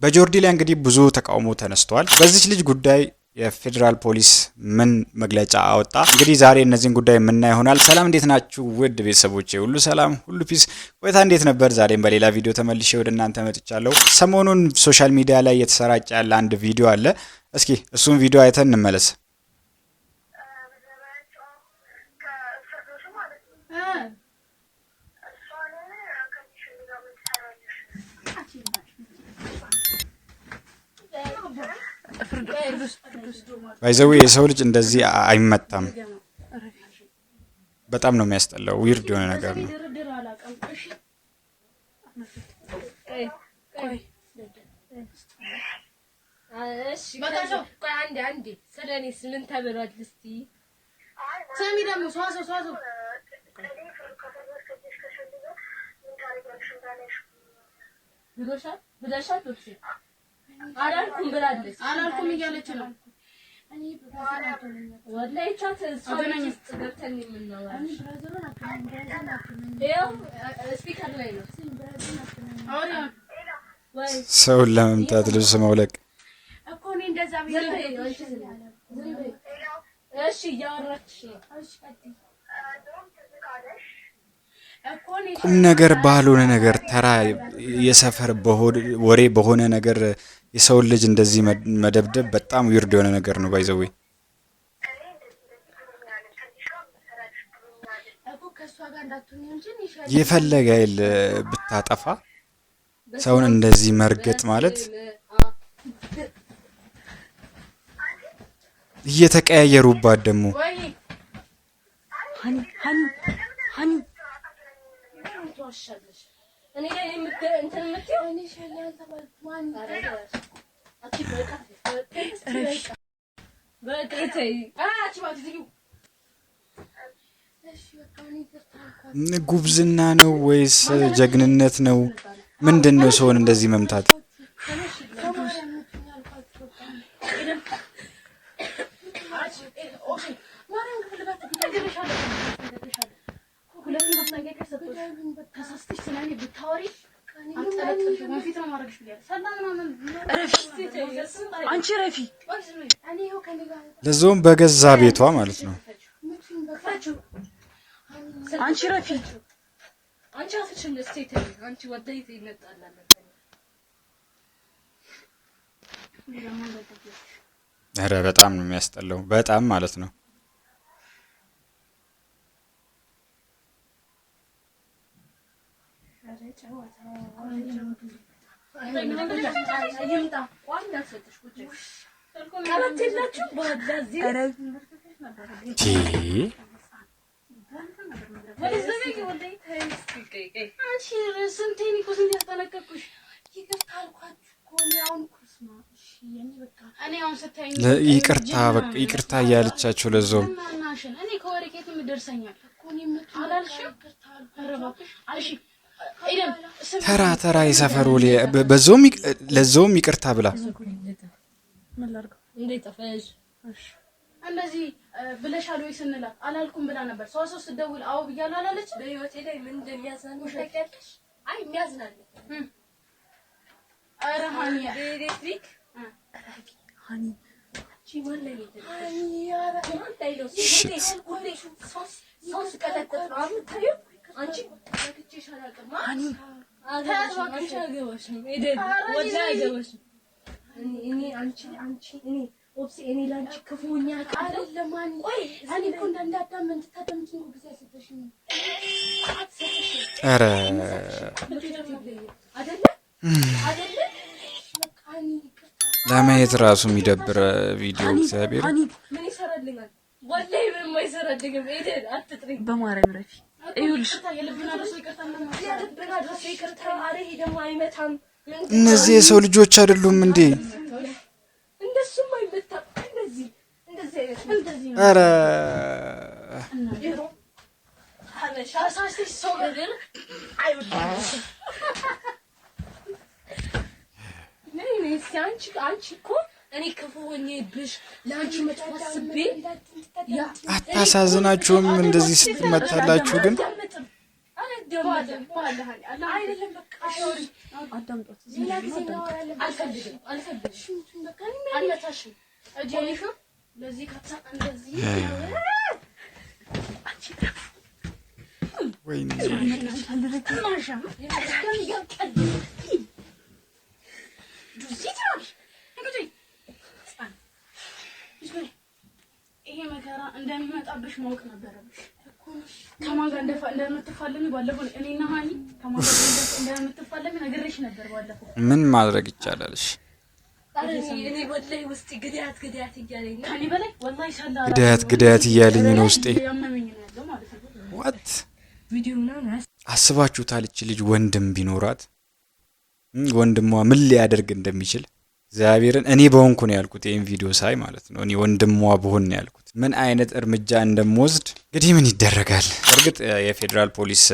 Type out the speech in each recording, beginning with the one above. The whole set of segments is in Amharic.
በጆርዲ ላይ እንግዲህ ብዙ ተቃውሞ ተነስተዋል። በዚህ ልጅ ጉዳይ የፌደራል ፖሊስ ምን መግለጫ አወጣ? እንግዲህ ዛሬ እነዚህን ጉዳይ የምናይ ይሆናል። ሰላም እንዴት ናችሁ ውድ ቤተሰቦቼ? ሁሉ ሰላም፣ ሁሉ ፒስ። ቆይታ እንዴት ነበር? ዛሬም በሌላ ቪዲዮ ተመልሼ ወደ እናንተ መጥቻለሁ። ሰሞኑን ሶሻል ሚዲያ ላይ እየተሰራጨ ያለ አንድ ቪዲዮ አለ። እስኪ እሱን ቪዲዮ አይተን እንመለስ። ባይዘው የሰው ልጅ እንደዚህ አይመታም። በጣም ነው የሚያስጠላው። ዊርድ የሆነ ነገር ነው። አላልኩም ብላለች። አላልኩም እያለች ነው። እኔ ወላሂ ቻት ሰውነኝ ገብተን ምንነው ስፒከር ላይ ነው ሰውን ለመምታት ልብስ መውለቅ እኮ እኔ እንደዛ ቢሆን እሺ እያወራች ነው። ቁም ነገር ባልሆነ ነገር ተራ የሰፈር ወሬ በሆነ ነገር የሰው ልጅ እንደዚህ መደብደብ በጣም ዊርድ የሆነ ነገር ነው። ባይዘው የፈለገ አይል ብታጠፋ ሰውን እንደዚህ መርገጥ ማለት እየተቀያየሩባት ደግሞ እኔ እንትን ምትው እኔ ሸላል ተባልኩ ማን ጉብዝና ነው ወይስ ጀግንነት ነው? ምንድነው ሰውን እንደዚህ መምታት? አንቺ ረፊ ለዞም በገዛ ቤቷ ማለት ነው። አንቺ ረፊ አንቺ አፍሽን ስቴት አንቺ ወደይት ይመጣላል። ኧረ በጣም ነው የሚያስጠላው። በጣም ማለት ነው። ይቅርታ እያለቻቸው ለዞም ተራ የሰፈሩ በዞም ለዞም ይቅርታ ብላ እንደዚህ ብለሻል ወይ ስንላት አላልኩም ብላ ነበር። ሰው ስትደውል አው ብያለሁ አላለች። በህይወቴ ላይ ምን እንደሚያዝናኝ ታውቂያለሽ? አይ የሚያዝናኝ ኧረ ሃኒ ኤሌክትሪክ ሃኒ ወላሂ ኧረ ታይሎ ሶስ ቀጠቀጥ ነው የምታየው አንቺ ለክቼሽ አላውቅም። ሃኒ ታባክሽ አገባሽም ኤደን ወላሂ አገባሽም። እኔ አንቺ እኔ ኦፕሲ እኔ ላንቺ ክፉኛ አይደለም። ማን ቆይ እኔ እኮ እንዳዳመን ተታደምጪ ነው ጊዜ ሰጥተሽኝ ኧረ አይደለ ለማየት ራሱ የሚደብር ቪዲዮ እግዚአብሔር ምን ይሰራልኛል? ወላሂ ምንም አይሰራልኝም። ኤደን አትጥሪ በማርያም ረፊ ይኸውልሽ የልብና ደስ ይቅርታ አረ ይሄ ደግሞ አይመታም። እነዚህ የሰው ልጆች አይደሉም እንዴ? እንደሱም አይመታም። እንደዚህ ኧረ ሻሳሽ ሰው ገደል አይወጣም። አንቺ እኮ እኔ ክፉ ሆኜብሽ ለአንቺ መጥፎ አስቤ አታሳዝናችሁም? እንደዚህ ስትመታላችሁ ግን ደባለ አላ አይደለም በቃ ሶሪ አዳምጦት አልፈልግም በቃ አልመታሽም እጄሽ ለዚህ ካታ እንደዚህ አንቺ ወይኔ ማሻ ይገርካል ዱዚታሽ እንግዲህ ይሄ መከራ እንደሚመጣብሽ ማወቅ ነበረብሽ ከማን ጋር እንደምትፋለሚ ባለፈው እኔና ሃኒ ከማን ጋር እንደምትፋለሚ ነግሬሽ ነበር ባለፈው ምን ማድረግ ይቻላል እሺ እኔ ወላሂ ውስጥ ግዳት እያለኝ ነው ከኔ በላይ ወላሂ ሰላ ግዳት እያለኝ ነው ውስጤ ያመመኝ ነው ያለው ማለት ነው what ቪዲዮና አስባችሁታል እቺ ልጅ ወንድም ቢኖራት ወንድሟ ምን ሊያደርግ እንደሚችል እግዚአብሔርን እኔ በሆንኩ ነው ያልኩት ይሄን ቪዲዮ ሳይ ማለት ነው እኔ ወንድሟ በሆን ነው ያልኩት ምን አይነት እርምጃ እንደምወስድ እንግዲህ ምን ይደረጋል እርግጥ የፌደራል ፖሊስ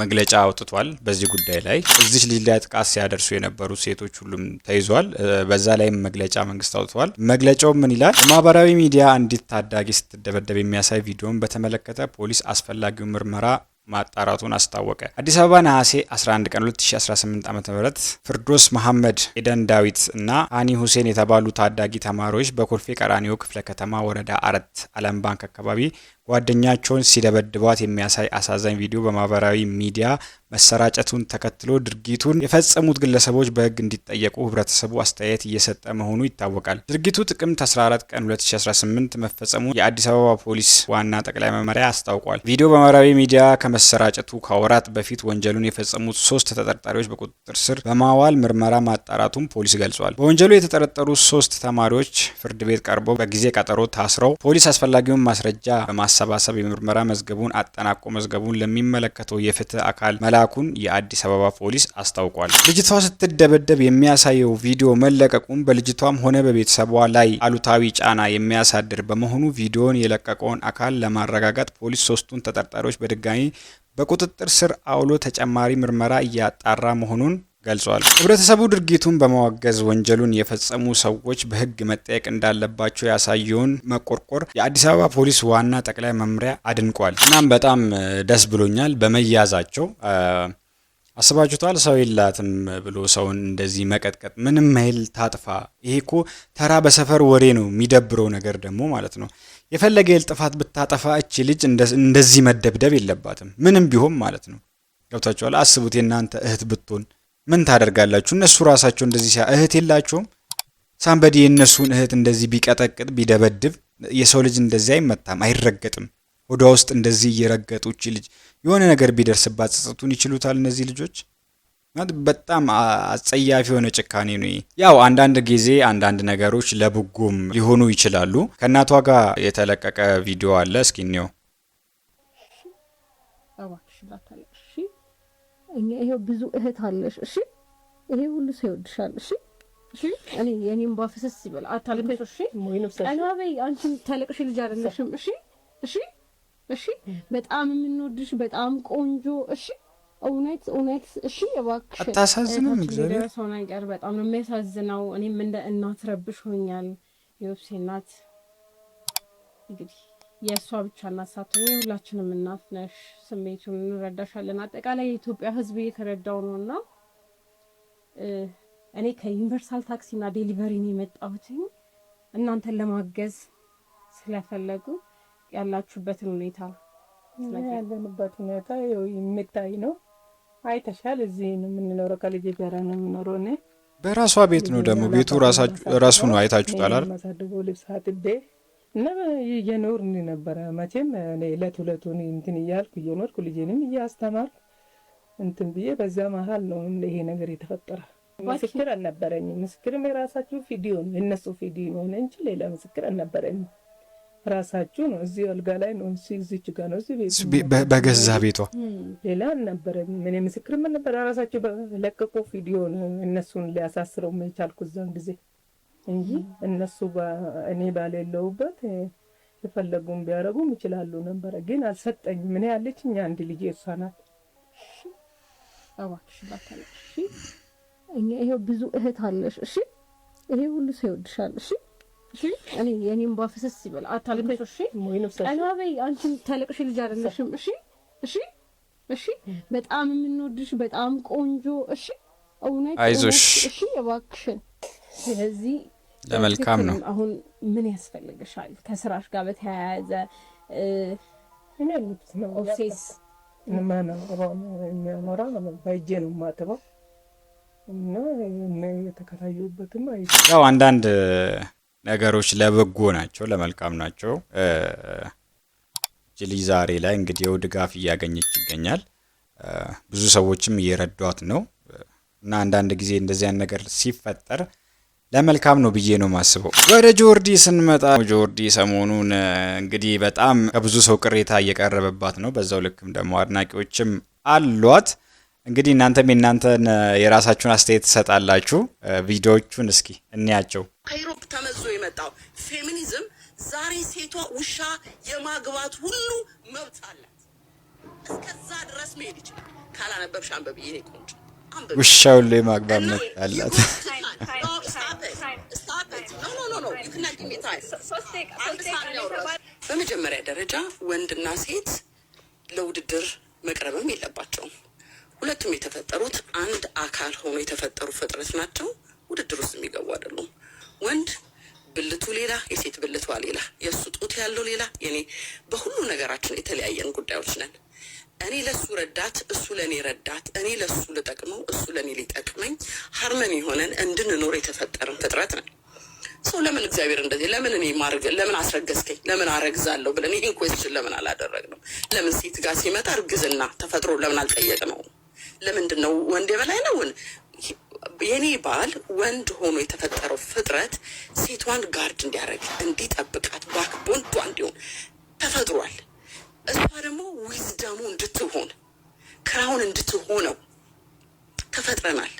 መግለጫ አውጥቷል በዚህ ጉዳይ ላይ እዚህ ልጅ ላይ ጥቃት ሲያደርሱ የነበሩ ሴቶች ሁሉም ተይዟል በዛ ላይ መግለጫ መንግስት አውጥቷል መግለጫው ምን ይላል ማህበራዊ ሚዲያ አንዲት ታዳጊ ስትደበደብ የሚያሳይ ቪዲዮን በተመለከተ ፖሊስ አስፈላጊው ምርመራ ማጣራቱን አስታወቀ አዲስ አበባ ነሐሴ 11 ቀን 2018 ዓ.ም ፍርዶስ መሐመድ ኤደን ዳዊት እና ሃኒ ሁሴን የተባሉ ታዳጊ ተማሪዎች በኮልፌ ቀራኒዮ ክፍለ ከተማ ወረዳ 4 ዓለም ባንክ አካባቢ ጓደኛቸውን ሲደበድቧት የሚያሳይ አሳዛኝ ቪዲዮ በማህበራዊ ሚዲያ መሰራጨቱን ተከትሎ ድርጊቱን የፈጸሙት ግለሰቦች በህግ እንዲጠየቁ ህብረተሰቡ አስተያየት እየሰጠ መሆኑ ይታወቃል ድርጊቱ ጥቅምት 14 ቀን 2018 መፈጸሙ የአዲስ አበባ ፖሊስ ዋና ጠቅላይ መመሪያ አስታውቋል ቪዲዮ በማህበራዊ ሚዲያ ከመሰራጨቱ ከወራት በፊት ወንጀሉን የፈጸሙት 3 ተጠርጣሪዎች በቁጥጥር ስር በማዋል ምርመራ ማጣራቱን ፖሊስ ገልጿል በወንጀሉ የተጠረጠሩ 3 ተማሪዎች ፍርድ ቤት ቀርበው በጊዜ ቀጠሮ ታስረው ፖሊስ አስፈላጊውን ማስረጃ በማሰባሰብ የምርመራ መዝገቡን አጠናቆ መዝገቡን ለሚመለከተው የፍትህ አካል መላኩን የአዲስ አበባ ፖሊስ አስታውቋል ልጅቷ ስትደበደብ የሚያሳየው ቪዲዮ መለቀቁን በልጅቷም ሆነ በቤተሰቧ ላይ አሉታዊ ጫና የሚያሳድር በመሆኑ ቪዲዮን የለቀቀውን አካል ለማረጋጋት ፖሊስ 3ቱን ተጠርጣሪዎች በድጋሚ በቁጥጥር ስር አውሎ ተጨማሪ ምርመራ እያጣራ መሆኑን ገልጿል ህብረተሰቡ ድርጊቱን በመዋገዝ ወንጀሉን የፈጸሙ ሰዎች በህግ መጠየቅ እንዳለባቸው ያሳየውን መቆርቆር የአዲስ አበባ ፖሊስ ዋና ጠቅላይ መምሪያ አድንቋል እናም በጣም ደስ ብሎኛል በመያዛቸው አስባችሁታል ሰው ይላትም ብሎ ሰውን እንደዚህ መቀጥቀጥ ምንም መይል ታጥፋ ይሄኮ ተራ በሰፈር ወሬ ነው የሚደብረው ነገር ደግሞ ማለት ነው የፈለገ ጥፋት ብታጠፋ እቺ ልጅ እንደዚህ መደብደብ የለባትም ምንም ቢሆን ማለት ነው ገብታችኋል አስቡት የናንተ እህት ብትሆን ምን ታደርጋላችሁ እነሱ ራሳቸው እንደዚህ እህት የላቸውም ሳምበዲ የነሱን እህት እንደዚህ ቢቀጠቅጥ ቢደበድብ የሰው ልጅ እንደዚህ አይመታም አይረገጥም ወደ ውስጥ እንደዚህ እየረገጡ እቺ ልጅ የሆነ ነገር ቢደርስባት ጸጸቱን ይችሉታል እነዚህ ልጆች በጣም አጸያፊ የሆነ ጭካኔ ነው ያው አንዳንድ ጊዜ አንዳንድ ነገሮች ለብጉም ሊሆኑ ይችላሉ ከናቷ ጋር የተለቀቀ ቪዲዮ አለ እስኪ ነው ይሄው ብዙ እህት አለሽ እሺ ይሄ ሁሉ ሰው ይወድሻል እሺ እሺ እኔ የኔም ባፍሰስ ይበል አታልከሽ እሺ አናበይ አንቺ ታለቅሽ ልጅ አይደለሽም እሺ እሺ እሺ በጣም የምንወድሽ በጣም ቆንጆ እሺ እውነት እሺ እባክሽ አታሳዝንም እግዚአብሔር ሰው ነገር በጣም ነው የሚያሳዝነው እኔም እንደ እናት ረብሾኛል የወብሴ እናት እንግዲህ የሷ ብቻ እናሳተኝ ሁላችንም እናት ነሽ ስሜቱን እንረዳሻለን አጠቃላይ የኢትዮጵያ ህዝብ እየተረዳው ነውና እኔ ከዩኒቨርሳል ታክሲና ዴሊቨሪ ነው የመጣሁት እናንተን ለማገዝ ስለፈለጉ ያላችሁበትን ሁኔታ ያለንበት ሁኔታ የሚታይ ነው አይተሻል እዚህ ነው የምንኖረው ከልጄ ጋር ነው የምኖረው እኔ በራሷ ቤት ነው ደግሞ ቤቱ ራሱ ነው አይታችሁታል አይደል ማሳደጎ ልብስ አጥቤ እና የኖርን ነበር መቼም እኔ ለቱለቱን እንትን ይያልኩ የኖርኩ ልጄንም እያስተማርኩ እንትን ብዬ በዛ መሃል ነው ይሄ ነገር የተፈጠረ ምስክር አልነበረኝም ምስክርም የራሳችሁ ቪዲዮ ነው የነሱ ቪዲዮ ነው እንጂ ሌላ ምስክር አልነበረኝም ራሳችሁ ነው እዚህ አልጋ ላይ ነው እዚህ ጋር ነው እዚህ በገዛ ቤቷ ሌላ አልነበረኝም ምን ምስክር ምን ነበር ራሳችሁ ለቀቁ ቪዲዮ ነው እነሱን ሊያሳስረው የቻልኩ ዘን ጊዜ እንጂ እነሱ እኔ ባለለውበት የፈለጉም ቢያረጉም ይችላሉ ነበር ግን አልሰጠኝ ምን ያለችኝ አንድ ልጅ እሷናት እባክሽ ባታለቅሽ ይሄው ብዙ እህት አለሽ እሺ ይሄ ሁሉ ሰው ይወድሻል እሺ እሺ እኔ የኔም ባፍሰስ ይበል አታልከሽ እሺ አናበይ አንቺ ታለቅሽ ልጅ አይደለሽም እሺ እሺ እሺ በጣም የምንወድሽ በጣም ቆንጆ እሺ እውነት አይዞሽ እሺ እባክሽን ስለዚህ ለመልካም ነው አሁን ምን ያስፈልግሻል ከስራሽ ጋር በተያያዘ እኔ ልብስ ነው ኦፍሴስ ማነው የሚያኖራ በእጄ ነው የማጥበው እና የተከራየሁበትም ያው አንዳንድ ነገሮች ለበጎ ናቸው ለመልካም ናቸው ጅሊ ዛሬ ላይ እንግዲህ ያው ድጋፍ እያገኘች ይገኛል ብዙ ሰዎችም እየረዷት ነው እና አንዳንድ ጊዜ እንደዚህ አይነት ነገር ሲፈጠር ለመልካም ነው ብዬ ነው ማስበው ወደ ጆርዲ ስንመጣ ጆርዲ ሰሞኑን እንግዲህ በጣም ከብዙ ሰው ቅሬታ እየቀረበባት ነው በዛው ልክም ደግሞ አድናቂዎችም አሏት እንግዲህ እናንተን የራሳችሁን አስተያየት ተሰጣላችሁ ቪዲዮዎቹን እስኪ እንያቸው ከዩሮፕ ተመዞ የመጣው ፌሚኒዝም ዛሬ ሴቷ ውሻ የማግባት ሁሉ መብት አላት እስከዛ ድረስ መሄድ ይችላል ካላነበብሽ አንበብ ይሄ ቆንጆ ውሻው ላይ ማግባት መብት አላት በመጀመሪያ ደረጃ ወንድና ሴት ለውድድር መቅረብም የለባቸውም ሁለቱም የተፈጠሩት አንድ አካል ሆኖ የተፈጠሩ ፍጥረት ናቸው ውድድር ውስጥ የሚገቡ አይደሉም ወንድ ብልቱ ሌላ የሴት ብልቷ ሌላ የሱ ጡት ያለው ሌላ የኔ በሁሉ ነገራችን የተለያየን ጉዳዮች ነን እኔ ለሱ ረዳት እሱ ለኔ ረዳት እኔ ለሱ ልጠቅመው እሱ ለኔ ሊጠቅመኝ ሃርመኒ ሆነን እንድንኖር የተፈጠረን ፍጥረት ነን ሰው ለምን እግዚአብሔር እንደዚህ ለምን እኔ ማርገ ለምን አስረገዝከኝ ለምን አረግዛለሁ ብለን ይሄን ኩዌስችን ለምን አላደረግነው ለምን ሴት ጋር ሲመጣ እርግዝና ተፈጥሮ ለምን አልጠየቅነው ለምንድነው ወንድ የበላይ ነው የኔ ባል ወንድ ሆኖ የተፈጠረው ፍጥረት ሴቷን ጋርድ እንዲያረግ እንዲጠብቃት ባክቦንቷ እንዲሆን ተፈጥሯል እሷ ደግሞ ዊዝደሙ እንድትሆን ክራውን እንድትሆነው ተፈጥረናል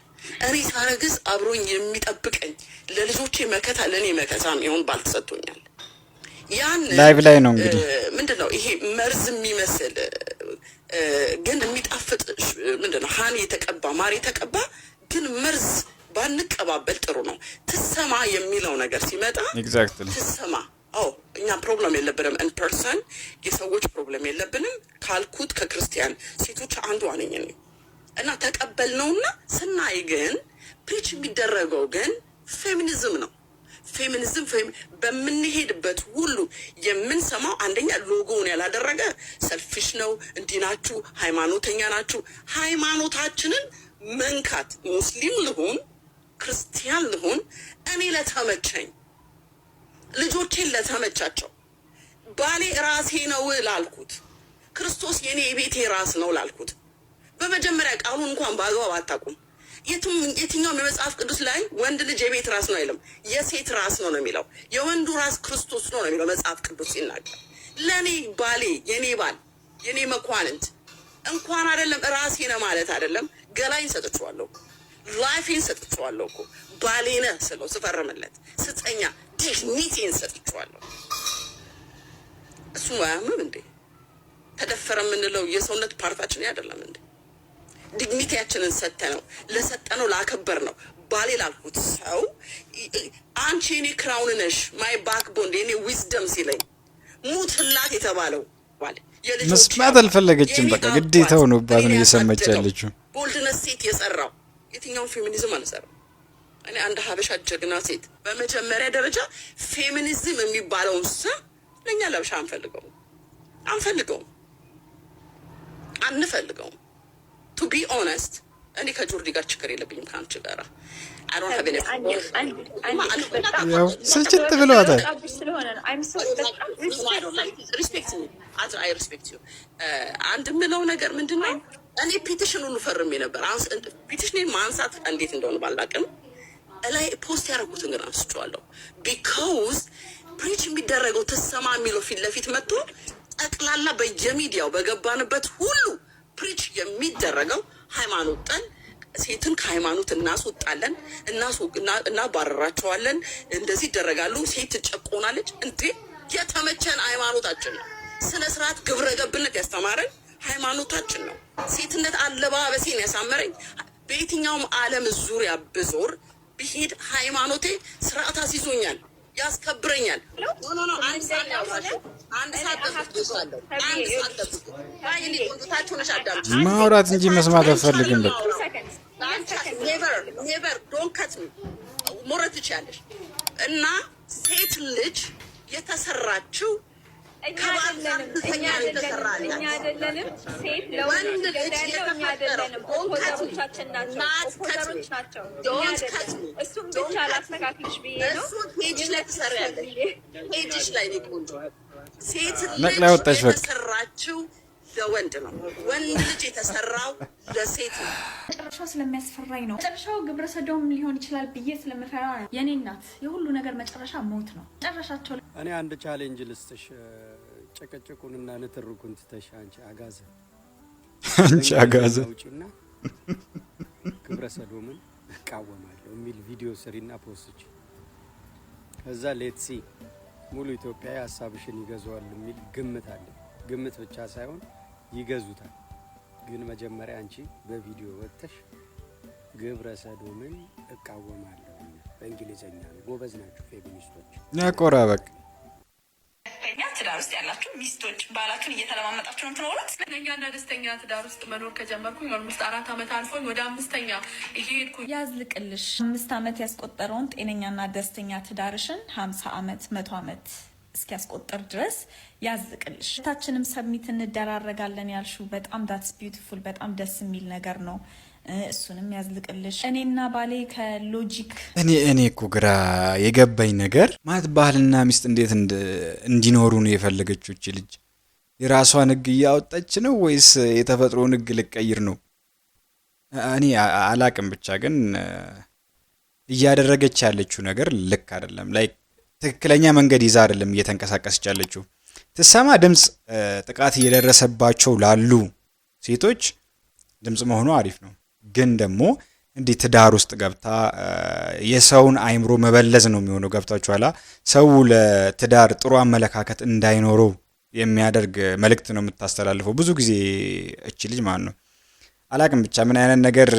እኔ ሳረግዝ አብሮኝ የሚጠብቀኝ ለልጆቼ መከታ ለኔ መከታም ይሁን ባልተሰጥቶኛል ያን ላይቭ ላይ ነው እንግዲህ ምንድነው ይሄ መርዝ የሚመስል ግን የሚጣፍጥ ምንድነው ሃኒ የተቀባ ማር የተቀባ ግን መርዝ ባንቀባበል ጥሩ ነው ትሰማ የሚለው ነገር ሲመጣ ኤግዛክትሊ ትሰማ እኛ ፕሮብለም የለብንም ኢን ፐርሰን የሰዎች ፕሮብለም የለብንም ካልኩት ከክርስቲያን ሴቶች አንዱ ነኝ እና ተቀበልነውና ስናይ ግን ፕሪች የሚደረገው ግን ፌሚኒዝም ነው ፌሚኒዝም በምንሄድበት ሁሉ የምንሰማው አንደኛ ሎጎውን ያላደረገ ሰልፊሽ ነው እንዲናችሁ ሃይማኖተኛ ናችሁ ሃይማኖታችንን መንካት ሙስሊም ልሁን ክርስቲያን ልሁን እኔ ለተመቸኝ ልጆቼን ለተመቻቸው ባሌ ራሴ ነው ላልኩት ክርስቶስ የኔ የቤቴ ራስ ነው ላልኩት በመጀመሪያ ቃሉን እንኳን ባግባብ አታውቁም የትኛውም የመጽሐፍ ቅዱስ ላይ ወንድ ልጅ የቤት ራስ ነው አይልም የሴት ራስ ነው የሚለው የወንዱ ራስ ክርስቶስ ነው የሚለው መጽሐፍ ቅዱስ ሲናገር ለኔ ባሌ የኔ ባል የኔ መኳንንት እንኳን አይደለም ራሴ ነው ማለት አይደለም ገላይን ሰጥቷለሁ ላይፌን ሰጥቷለሁ እኮ ባሌነ ስለው ስፈርምለት ስጠኛ ዲግኒቲን ሰጥቷለሁ እሱ ማያምም እንዴ ተደፈረ የምንለው የሰውነት ፓርታችን አይደለም እንዴ ዲግኒቲያችንን ሰጠነው ለሰጠነው ላከበር ነው ባሌ ላልኩት ሰው አንቺ እኔ ክራውን ነሽ ማይ ባክቦን እኔ ዊዝደም ሲለኝ ሙትላት የተባለው ባል መስማት አልፈለገችም በቃ ግዴታው ነው ባል ነው እየሰማች ያለችው ቦልድነስ ሴት የሰራው የትኛው ፌሚኒዝም አልሰራም እኔ አንድ ሀበሻ ጀግና ሴት በመጀመሪያ ደረጃ ፌሚኒዝም የሚባለውን ስም ለኛ ለብሻ አንፈልገውም to be honest እኔ ከጆርዲ ጋር ችግር የለብኝም ካንቺ ጋር I don't have any ያው ስልችት ብለዋታል I respect you አንድ ምለው ነገር ምንድነው እኔ ፒቲሽን ሁሉ ፈርሜ ነበር ፒቲሽኔን ማንሳት እንዴት እንደሆነ ባላቅም ላይ ፖስት ያደረጉትን ግን አንስቼዋለሁ because ፕሪች የሚደረገው ተሰማ የሚለው ፊት ለፊት መጥቶ ጠቅላላ በየሚዲያው በገባንበት ሁሉ ፕሪች የሚደረገው ሃይማኖት ጠል ሴትን ከሃይማኖት እናስወጣለን እናባረራቸዋለን እንደዚህ ይደረጋሉ ሴት ትጨቆናለች እንዴ የተመቸን ሃይማኖታችን ነው ስነ ስርዓት ግብረ ገብነት ያስተማረን ሃይማኖታችን ነው ሴትነት አለባበሴን ያሳመረኝ በየትኛውም ዓለም ዙሪያ ብዞር ብሄድ ሃይማኖቴ ስርዓት አስይዞኛል ያስከብረኛል ኖ አንሳን ያውራችሁ ማውራት እንጂ መስማት አትፈልግም። በቃ ሞረት ትችያለሽ። እና ሴት ልጅ የተሰራችው እኛ አይደለንም። ሴት ለወንድ ልጅ የተፈጠረው ኦፖዘሮቻችን ናቸው። እሱም ብቻ ላስተካክልሽ ብዬ ነው። ፔጅ ላይ ትሰሪያለሽ። ፔጅሽ ላይ ነው ቆንጆ። ሴት ነቅላ ወጣች። በቃ የተሰራችው ለወንድ ነው። ወንድ ልጅ የተሰራው ለሴት ነው። መጨረሻው ስለሚያስፈራኝ ነው። መጨረሻው ግብረ ሰዶም ሊሆን ይችላል ብዬ ስለምፈራ የኔ እናት የሁሉ ነገር መጨረሻ ሞት ነው። መጨረሻቸው እኔ አንድ ቻሌንጅ ልስጥሽ። ጭቅጭቁንና ንትርኩን ትተሽ አንቺ አጋዘ ውጪና ግብረ ሰዶምን እቃወማለሁ የሚል ቪዲዮ ስሪና ፖስች። ከዛ ሌትሲ ሙሉ ኢትዮጵያ ሀሳብሽን ይገዛዋል የሚል ግምት አለ። ግምት ብቻ ሳይሆን ይገዙታል። ግን መጀመሪያ አንቺ በቪዲዮ ወጥተሽ ግብረ ሰዶምን እቃወማለሁ በእንግሊዘኛ ነው። ጎበዝ ናችሁ ፌሚኒስቶች። ያቆራ በቃ ደስተኛ ትዳር ውስጥ ያላችሁ ሚስቶች ባላችሁን እየተለማመጣችሁ ነው የምትኖሩት። ደስተኛና ደስተኛ ትዳር ውስጥ መኖር ከጀመርኩኝ ኦልሞስት 4 ዓመት አልፎኝ ወደ 5ኛ እየሄድኩኝ ያዝልቅልሽ 5 ዓመት ያስቆጠረውን ጤነኛና ደስተኛ ትዳርሽን 50 ዓመት 100 ዓመት እስኪያስቆጥር ድረስ ያዝልቅልሽ። ታችንም ሰብሚት እንደራረጋለን ያልሽው በጣም ዳትስ ቢዩቲፉል በጣም ደስ የሚል ነገር ነው። እሱንም ያዝልቅልሽ። እኔና ባሌ ከሎጂክ እኔ እኮ ግራ የገባኝ ነገር ማለት ባህልና ሚስት እንዴት እንዲኖሩ ነው የፈለገችው እቺ ልጅ? የራሷን ሕግ እያወጣች ነው ወይስ የተፈጥሮን ሕግ ልቀይር ነው? እኔ አላቅም። ብቻ ግን እያደረገች ያለችው ነገር ልክ አይደለም። ላይክ ትክክለኛ መንገድ ይዛ አይደለም እየተንቀሳቀሰች ያለችው። ትሰማ ድምጽ ጥቃት እየደረሰባቸው ላሉ ሴቶች ድምጽ መሆኑ አሪፍ ነው። ግን ደግሞ እንዲህ ትዳር ውስጥ ገብታ የሰውን አይምሮ መበለዝ ነው የሚሆነው። ገብታችኋላ? ሰው ለትዳር ጥሩ አመለካከት እንዳይኖረው የሚያደርግ መልእክት ነው የምታስተላልፈው ብዙ ጊዜ እቺ ልጅ ማለት ነው። አላቅም ብቻ ምን አይነት ነገር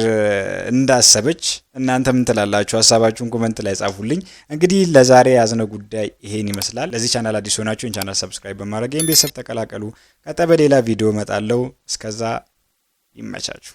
እንዳሰበች እናንተ ምን ትላላችሁ? ሐሳባችሁን ኮሜንት ላይ ጻፉልኝ። እንግዲህ ለዛሬ ያዝነው ጉዳይ ይሄን ይመስላል። ለዚህ ቻናል አዲስ ሆናችሁ ይህን ቻናል ሰብስክራይብ በማድረግ ይህን ቤተሰብ ተቀላቀሉ። ቀጣይ በሌላ ቪዲዮ እመጣለሁ። እስከዛ ይመቻችሁ።